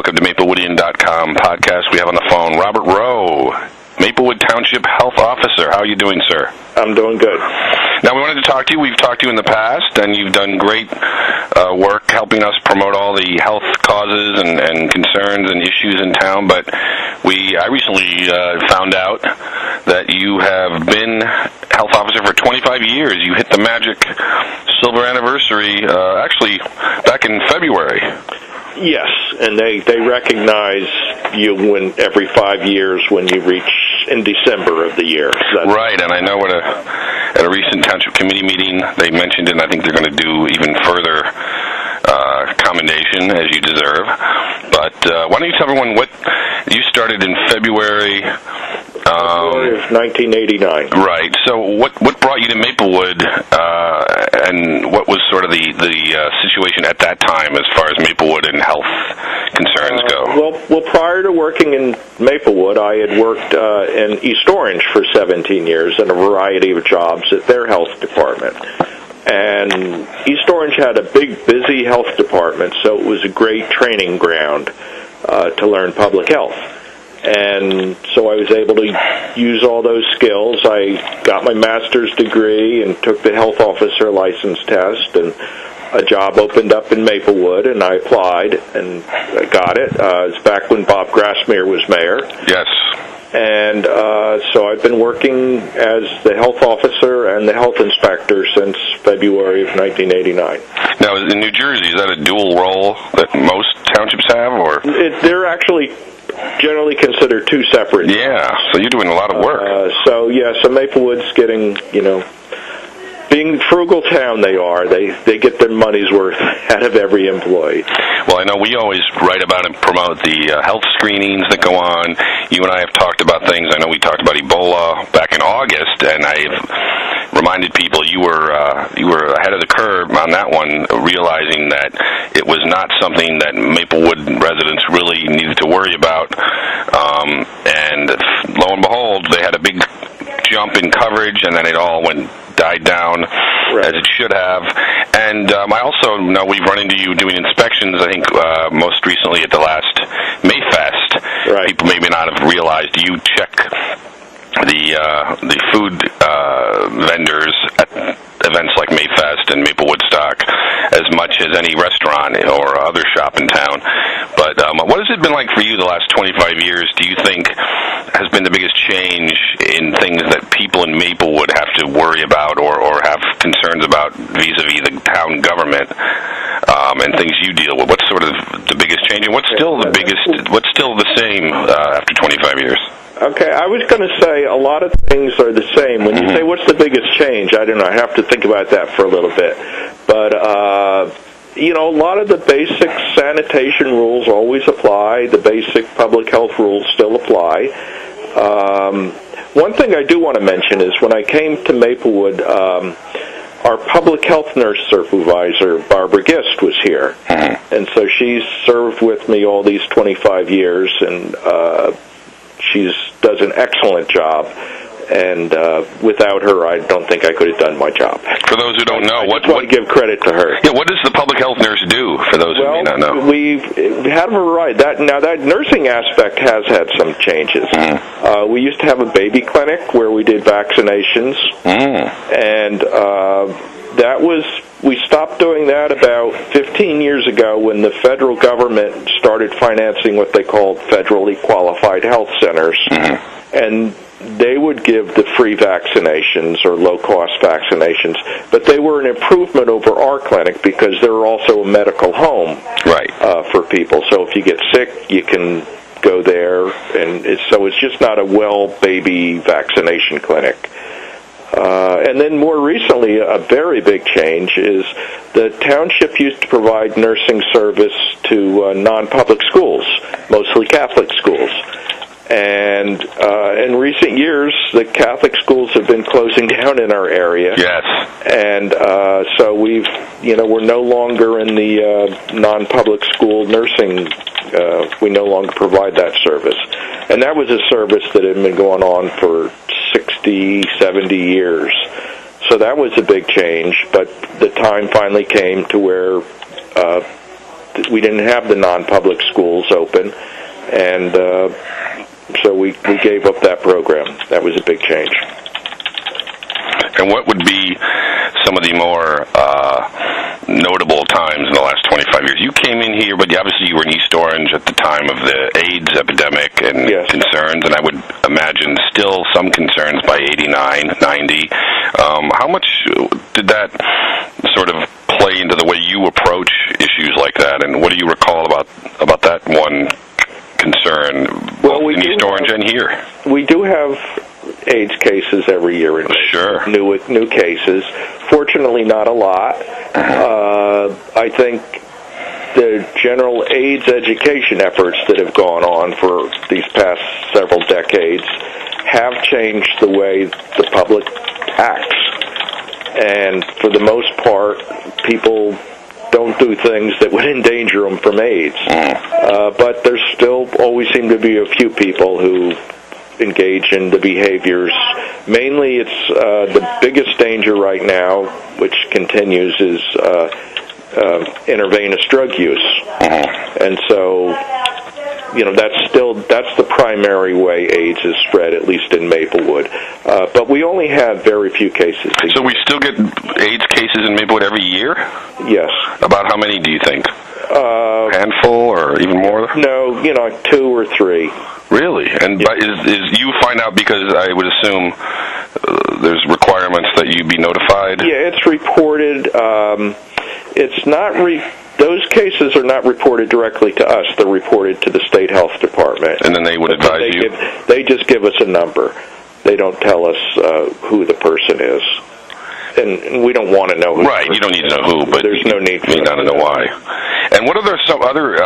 Welcome to MapleWoodian.com podcast. We have on the phone Robert Rowe, Maplewood Township Health Officer. How are you doing, sir? I'm doing good. Now, we wanted to talk to you. We've talked to you in the past, and you've done great work helping us promote all the health causes and concerns and issues in town. But I recently found out that you have been health officer for 25 years. You hit the magic silver anniversary, actually, back in February. Yes, and they recognize you every 5 years when you reach in December of the year. So right, and I know at a recent township committee meeting they mentioned it, and I think they're going to do even further commendation, as you deserve. But why don't you tell everyone what you started in February of 1989. Right. So what brought you to Maplewood, and what was sort of the situation at that time as far as Maplewood and health concerns go? Well, prior to working in Maplewood, I had worked in East Orange for 17 years in a variety of jobs at their health department. And East Orange had a big, busy health department, so it was a great training ground to learn public health. And so I was able to use all those skills. I got my master's degree and took the health officer license test, and a job opened up in Maplewood, and I applied and got it. It was back when Bob Grassmere was mayor. Yes. And so I've been working as the health officer and the health inspector since February of 1989. Now, in New Jersey, is that a dual role that most townships have, or? They're actually generally considered two separate. Yeah, so you're doing a lot of work. So Maplewood's getting, being frugal town they are, they get their money's worth out of every employee. Well, I know we always write about and promote the health screenings that go on. You and I have talked about things. I know we talked about Ebola back in August, and I've reminded people you were ahead of the curve on that one, realizing that it was not something that Maplewood residents really needed to worry about. And lo and behold, they had a big jump in coverage, and then it all died down, right, as it should have. And I also know we've run into you doing inspections, I think most recently at the last Mayfest. Right. People maybe not have realized you check the food vendors at events like Mayfest and Maple Woodstock as much as any restaurant or other shop in town. But what has it been like for you the last 25 years, do you think, has been the biggest change in things that people in Maplewood have to worry about or have concerns about vis-a-vis the town government and things you deal with? What's sort of the biggest change, and what's still the same after 25 years? Okay, I was going to say a lot of things are the same. When you say what's the biggest change, I don't know. I have to think about that for a little bit. But, a lot of the basic sanitation rules always apply. The basic public health rules still apply. One thing I do want to mention is when I came to Maplewood, our public health nurse supervisor, Barbara Gist, was here. And so she's served with me all these 25 years, and she does an excellent job, and without her, I don't think I could have done my job. For those who don't know, I want to give credit to her. Yeah, what does the public health nurse do, for those who may not know? We've had a variety. That nursing aspect has had some changes. We used to have a baby clinic where we did vaccinations, and we stopped doing that about 15 years ago when the federal government started financing what they called federally qualified health centers. And they would give the free vaccinations or low-cost vaccinations, but they were an improvement over our clinic because they were also a medical home, right, for people. So if you get sick, you can go there, and so it's just not a baby vaccination clinic. And then more recently, a very big change is the township used to provide nursing service to non-public schools, mostly Catholic schools. And in recent years, the Catholic schools have been closing down in our area. Yes. And so we're no longer in the non-public school nursing. We no longer provide that service. And that was a service that had been going on for 60, 70 years. So that was a big change, but the time finally came to where we didn't have the non-public schools open, and so we gave up that program. That was a big change. And what would be some of the more notable times in the last 25 years? You came in here, but obviously you were in East Orange at the time of the AIDS epidemic and concerns, and I would imagine still some concerns by 89, 90. How much did that sort of play into the way you approach issues like that, and what do you recall about that one concern, both in East Orange and here? We do have AIDS cases every year. Sure. New cases. Fortunately, not a lot. I think the general AIDS education efforts that have gone on for these past several decades have changed the way the public acts. And for the most part, people don't do things that would endanger them from AIDS. But there still always seem to be a few people who engage in the behaviors. Mainly it's the biggest danger right now, which continues, is intravenous drug use. And so, that's the primary way AIDS is spread, at least in Maplewood. But we only have very few cases. So we still get AIDS cases in Maplewood every year? Yes. About how many do you think? A handful or even more? No, 2 or 3. Really? And is you find out because I would assume there's requirements that you be notified? Yeah, it's reported. It's not those cases are not reported directly to us. They're reported to the state health department. And then they would advise you? They just give us a number. They don't tell us who the person is. And we don't want to know who. Right, you don't need to know who, but there's no need for you not to know why. And what are some other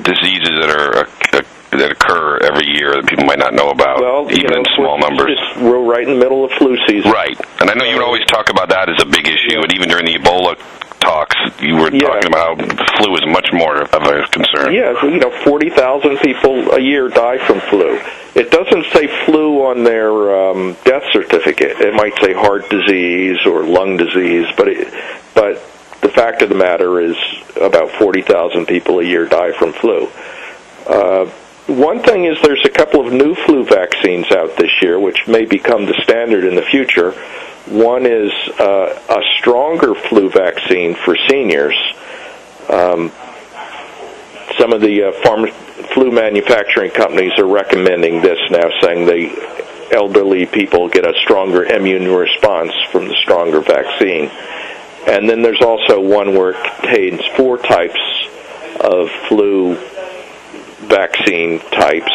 diseases that occur every year that people might not know about, even in small numbers? We're right in the middle of flu season. Right, and I know you would always talk about that as a big issue, and even during the Ebola talks, you were talking about how flu is much more of a concern. Yeah, 40,000 people a year die from flu. It doesn't say flu on their death certificate. It might say heart disease or lung disease, but the fact of the matter is about 40,000 people a year die from flu. One thing is there's a couple of new flu vaccines out this year, which may become the standard in the future. One is a stronger flu vaccine for seniors. Some of the flu manufacturing companies are recommending this now, saying the elderly people get a stronger immune response from the stronger vaccine. And then there's also one where it contains 4 types of flu vaccine types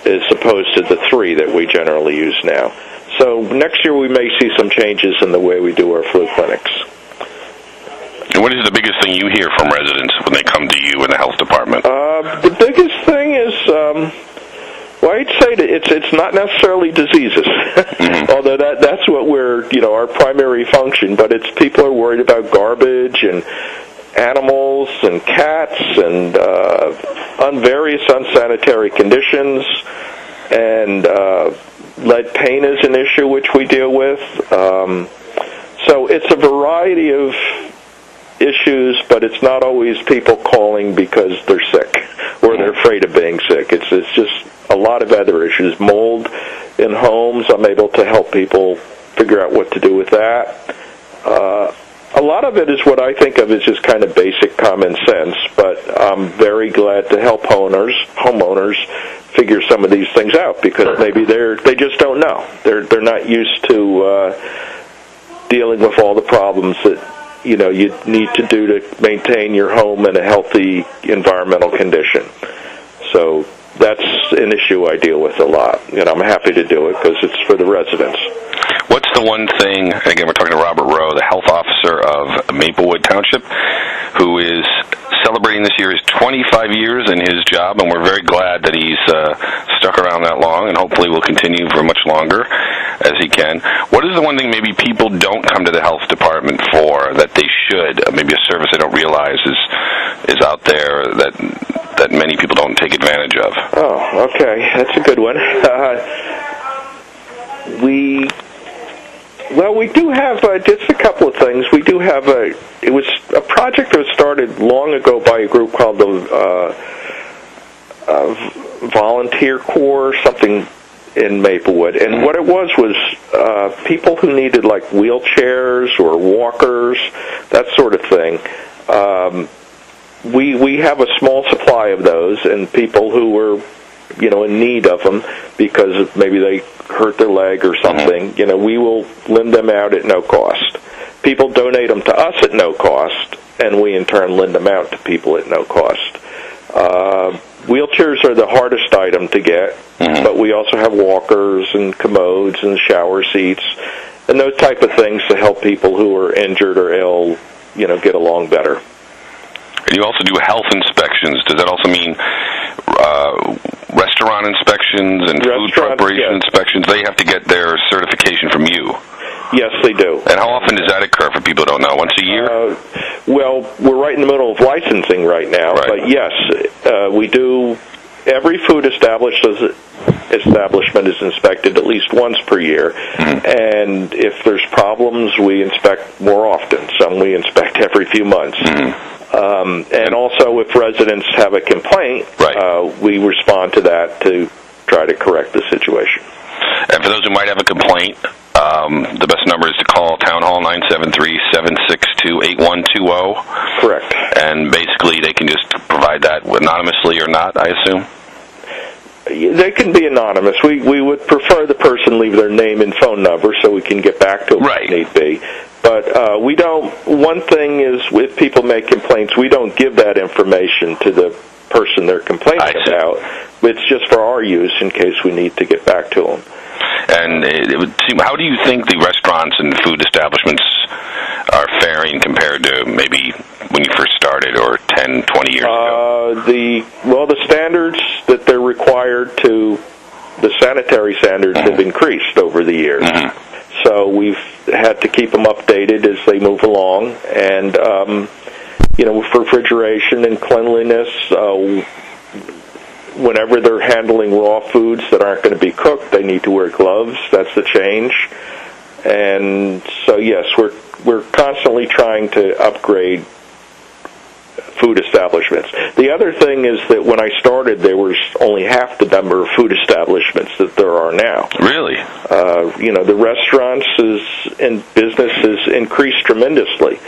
as opposed to the 3 that we generally use now. So next year we may see some changes in the way we do our flu clinics. And what is the biggest thing you hear from residents when they come to you in the health department? The biggest thing is, I'd say that it's not necessarily diseases, although that's what we're, our primary function, but it's people are worried about garbage and animals and cats and various unsanitary conditions, and lead paint is an issue which we deal with. So it's a variety of issues, but it's not always people calling because they're sick or they're afraid of being sick. It's just a lot of other issues. Mold in homes, I'm able to help people figure out what to do with that. A lot of it is what I think of as just kind of basic common sense, but I'm very glad to help homeowners figure some of these things out, because maybe they just don't know. They're not used to dealing with all the problems that you need to do to maintain your home in a healthy environmental condition. So that's an issue I deal with a lot, and I'm happy to do it because it's for the residents. What's the one thing, again, we're talking to Robert Rowe, the health officer of Maplewood Township, who is celebrating this year his 25 years in his job, and we're very glad that he's stuck around that long, and hopefully will continue for much longer as he can. What is the one thing maybe people don't come to the health department for that they should, maybe a service they don't realize is out there that many people don't take advantage of? Oh, okay. That's a good one. We Well, we do have just a couple of things. We do have it was a project that was started long ago by a group called the Volunteer Corps, something in Maplewood. And what it was people who needed like wheelchairs or walkers, that sort of thing. We have a small supply of those, and people who were, in need of them because maybe they hurt their leg or something, we will lend them out at no cost. People donate them to us at no cost, and we in turn lend them out to people at no cost. Wheelchairs are the hardest item to get, but we also have walkers and commodes and shower seats and those type of things to help people who are injured or ill, get along better. And you also do health inspections. Does that also mean restaurant inspections and food preparation inspections? They have to get their certification from you. Yes, they do. And how often does that occur for people who don't know? Once a year? Well, we're right in the middle of licensing right now. Right. But yes, we do. Every food establishment is inspected at least once per year. And if there's problems, we inspect more often. Some we inspect every few months. And also, if residents have a complaint, we respond to that to try to correct the situation. And for those who might have a complaint, the best number is to call Town Hall 973-762-8120. Correct. And basically, they can just provide that anonymously or not, I assume? They can be anonymous. We would prefer the person leave their name and phone number so we can get back to them if need be. But we don't. One thing is, if people make complaints, we don't give that information to the person they're complaining about. It's just for our use in case we need to get back to them. And it would seem, how do you think the restaurants and food establishments are faring compared to maybe when you first started or 10, 20 years ago? The standards that they're required to, the sanitary standards have increased over the years. So we've had to keep them updated as they move along. And, for refrigeration and cleanliness, whenever they're handling raw foods that aren't going to be cooked, they need to wear gloves. That's the change. And so, yes, we're constantly trying to upgrade food establishments. The other thing is that when I started, there was only half the number of food establishments that there are now. Really? The restaurants and business has increased tremendously.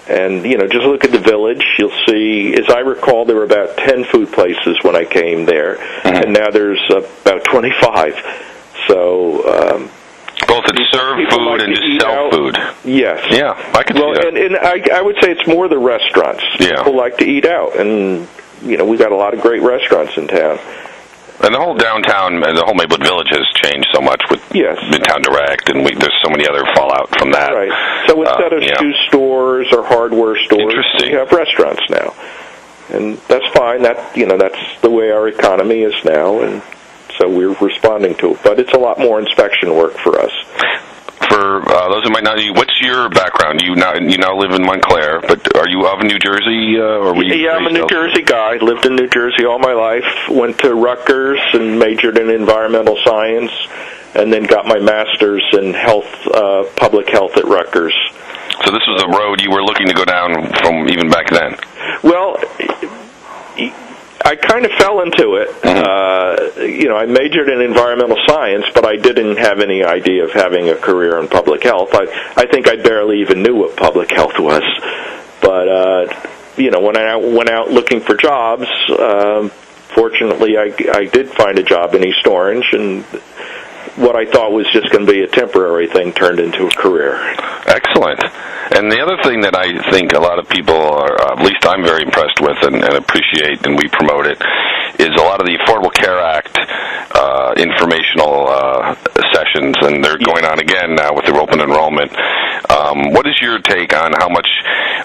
And, just look at the Village. You'll see, as I recall, there were about 10 food places when I came there, and now there's about 25. So, both to serve food and to sell food. Yes. Yeah, I can see that. And I would say it's more the restaurants. Yeah. People like to eat out, and, we've got a lot of great restaurants in town. And the whole downtown, the whole Maplewood Village has changed so much with Midtown Direct, and there's so many other fallout from that. Right. So instead of shoe stores or hardware stores, we have restaurants now, and that's fine. That's the way our economy is now, and so we're responding to it. But it's a lot more inspection work for us. For those who might not know, what's your background? You now live in Montclair, but are you of New Jersey? Or were you I'm a New Jersey guy. Lived in New Jersey all my life. Went to Rutgers and majored in environmental science, and then got my master's in public health at Rutgers. So this was a road you were looking to go down from even back then? Well, I kind of fell into it. I majored in environmental science, but I didn't have any idea of having a career in public health. I think I barely even knew what public health was. But, when I went out looking for jobs, fortunately I did find a job in East Orange, and what I thought was just going to be a temporary thing turned into a career. Excellent. And the other thing that I think a lot of people are, at least I'm very impressed with and appreciate, and we promote it, is a lot of the Affordable Care Act informational sessions, and they're going on again now with the open enrollment. What is your take on how much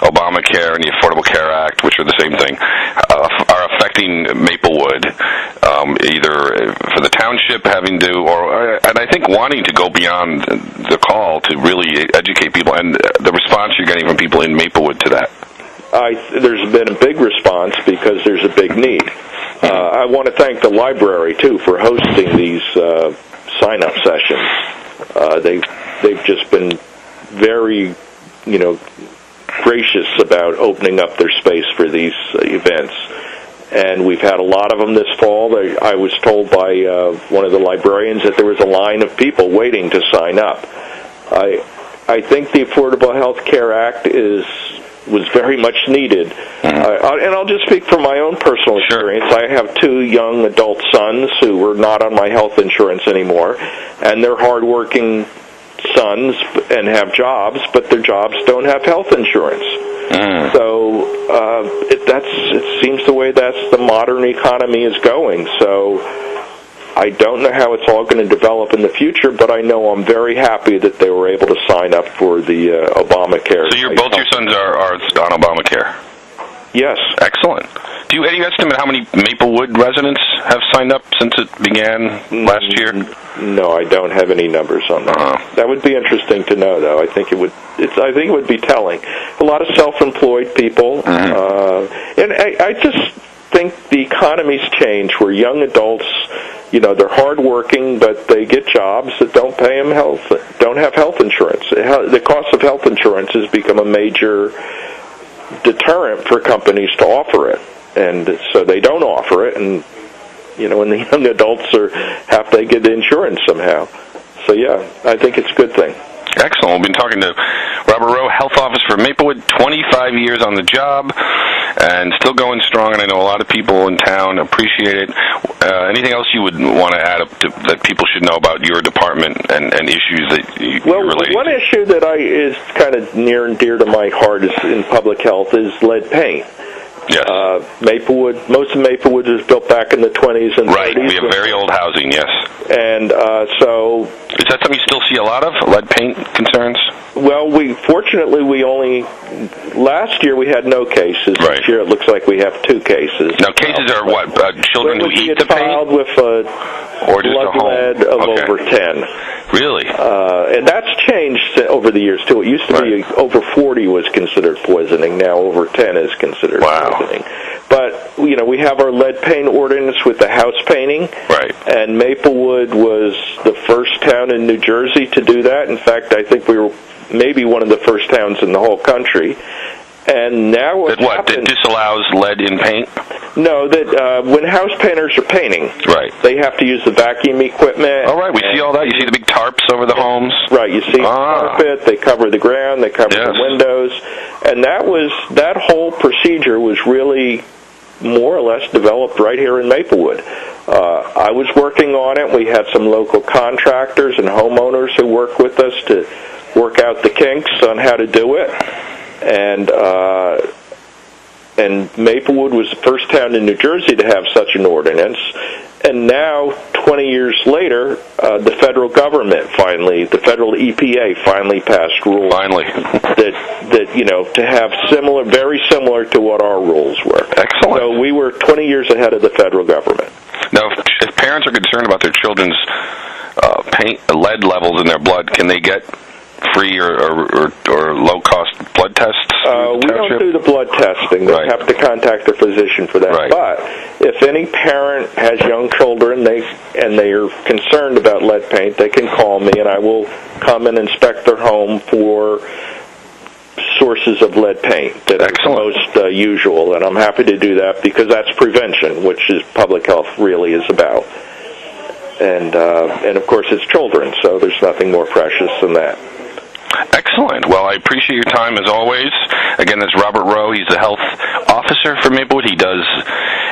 Obamacare and the Affordable Care Act, which are the same thing, are affecting Maplewood, either for the township having to, and I think wanting to go beyond the call to really educate people, and the response you're getting from people in Maplewood to that? There's been a big response because there's a big need. I want to thank the library, too, for hosting these sign-up sessions. They've just been very, gracious about opening up their space for these events. And we've had a lot of them this fall. I was told by one of the librarians that there was a line of people waiting to sign up. I think the Affordable Health Care Act was very much needed. And I'll just speak from my own personal experience. I have 2 young adult sons who are not on my health insurance anymore, and they're hardworking sons and have jobs, but their jobs don't have health insurance. So it seems the way the modern economy is going. So I don't know how it's all going to develop in the future, but I know I'm very happy that they were able to sign up for the Obamacare. So both your sons are on Obamacare? Yes. Excellent. Do you any estimate how many Maplewood residents have signed up since it began last year? No, I don't have any numbers on that. That would be interesting to know, though. I think it would be telling. A lot of self-employed people, and I just think the economy's changed where young adults, they're hardworking, but they get jobs that don't pay them don't have health insurance. The cost of health insurance has become a major deterrent for companies to offer it, and so they don't offer it, and when the young adults have to get insurance somehow. So yeah, I think it's a good thing. Excellent. We've been talking to Robert Rowe, health officer for Maplewood, 25 years on the job, and still going strong, and I know a lot of people in town appreciate it. Anything else you would want to add up to, that people should know about your department and issues that you're relating to? One issue that is kind of near and dear to my heart in public health is lead paint. Yes. Maplewood, most of Maplewood was built back in the 20s and 30s. Right, we have very old housing, yes. And so... Is that something you still see a lot of, lead paint concerns? Well, fortunately, last year we had no cases. Right. This year it looks like we have 2 cases. Now, cases are what, children who eat the paint? A child with or just blood lead of over 10. Really? And that's changed over the years, too. It used to be over 40 was considered poisoning. Now over 10 is considered poisoning. But, we have our lead paint ordinance with the house painting. Right. And Maplewood was the first town in New Jersey to do that. In fact, I think we were maybe one of the first towns in the whole country. And now that disallows lead in paint? No, that when house painters are painting, they have to use the vacuum equipment. All right, we see all that. You see the big tarps over the homes? Right, you see the carpet, they cover the ground, they cover the windows. And that whole procedure was really more or less developed right here in Maplewood. I was working on it. We had some local contractors and homeowners who worked with us to work out the kinks on how to do it. And Maplewood was the first town in New Jersey to have such an ordinance. And now, 20 years later, the federal government the federal EPA finally passed rules. that to have very similar to what our rules were. Excellent. So we were 20 years ahead of the federal government. Now, if parents are concerned about their children's lead levels in their blood, can they get free or low-cost blood tests? We don't do the blood testing. They have to contact their physician for that. Right. But if any parent has young children and they are concerned about lead paint, they can call me, and I will come and inspect their home for sources of lead paint that are the most usual. And I'm happy to do that because that's prevention, which is public health really is about. And of course, it's children, so there's nothing more precious than that. Excellent. Well, I appreciate your time as always. Again, that's Robert Rowe. He's the health officer for Maplewood. He does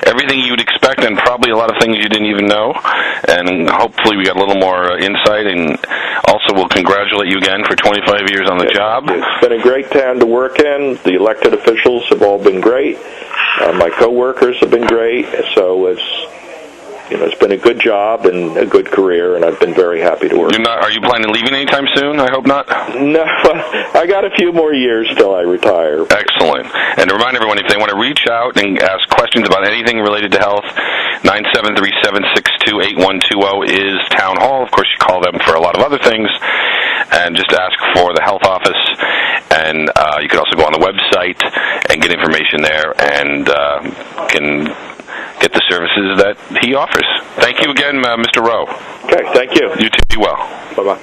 everything you would expect and probably a lot of things you didn't even know. And hopefully we got a little more insight. And also we'll congratulate you again for 25 years on the job. It's been a great town to work in. The elected officials have all been great. My coworkers have been great. So it's been a good job and a good career, and I've been very happy to work. Are you planning on leaving anytime soon? I hope not. No, I got a few more years till I retire. Excellent. And to remind everyone, if they want to reach out and ask questions about anything related to health, 973-762-8120 is Town Hall. Of course, you call them for a lot of other things, and just ask for the health office. And you can also go on the website and get information there, and can get the services that he offers. Thank you again, Mr. Rowe. Okay, thank you. You too. Be well. Bye-bye.